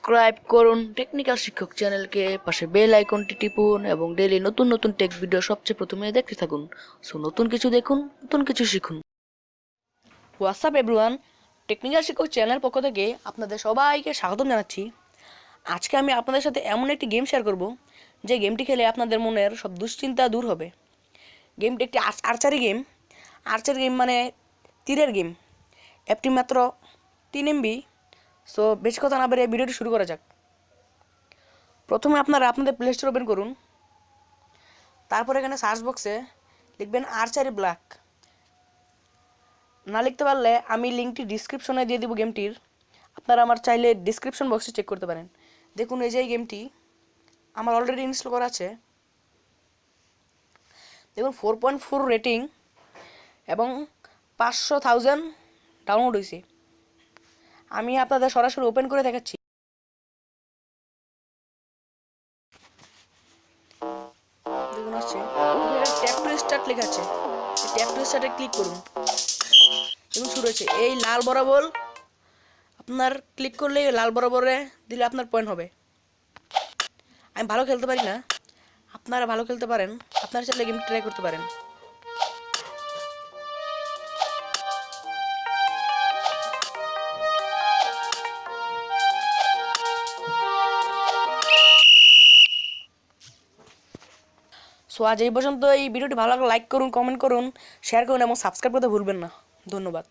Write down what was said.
Subscribe করুন technical শিক্ষক চ্যানেলকে, পাশে বেল আইকনটি টিপুন এবং ডেইলি নতুন নতুন টেক ভিডিও সবচেয়ে প্রথমে দেখতে থাকুন। সো নতুন কিছু দেখুন, নতুন কিছু শিখুন। হোয়াটসঅ্যাপ এভরিওয়ান, টেকনিক্যাল শিক্ষক চ্যানেল পক্ষ থেকে আপনাদের সবাইকে স্বাগতম জানাচ্ছি। আজকে আমি আপনাদের সাথে এমন একটি গেম শেয়ার করব যে গেমটি খেলে আপনাদের মনের সব দুশ্চিন্তা দূর হবে। গেমটি একটি আর্চারি গেম। আর্চারি গেম মানে তীরের গেম। অ্যাপটি মাত্র 3 MB। সো বেশি কথা না বেরিয়ে ভিডিওটি শুরু করা যাক। প্রথমে আপনারা আপনাদের প্লে স্টোর ওপেন করুন। তারপর এখানে সার্চ বক্সে লিখবেন আর্চারি ব্ল্যাক। না লিখতে পারলে আমি লিঙ্কটি ডিসক্রিপশনে দিয়ে দেবো গেমটির। আপনারা আমার চাইলে ডিসক্রিপশন বক্সে চেক করতে পারেন। দেখুন এই যে এই গেমটি আমার অলরেডি ইনস্টল করা আছে। দেখুন 4.4 রেটিং এবং 500,000 ডাউনলোড হয়েছে। আমি আপনাদের সরাসরি ওপেন করে দেখাচ্ছি। দেখুন আসছে, ট্যাপ টু স্টার্ট লেখা আছে। ট্যাপ টু স্টার্টে ক্লিক করুন। দেখুন শুরু হয়েছে। এই লাল বরাবর আপনার ক্লিক করলে লাল বরাবরে দিলে আপনার পয়েন্ট হবে। আমি ভালো খেলতে পারি না, আপনারা ভালো খেলতে পারেন। আপনারা চাইলে গেম ট্রাই করতে পারেন। সো আজ এই পর্যন্ত। এই ভিডিওটি ভালো লাগলে লাইক করুন, কমেন্ট করুন, শেয়ার করুন এবং সাবস্ক্রাইব করতে ভুলবেন না। ধন্যবাদ।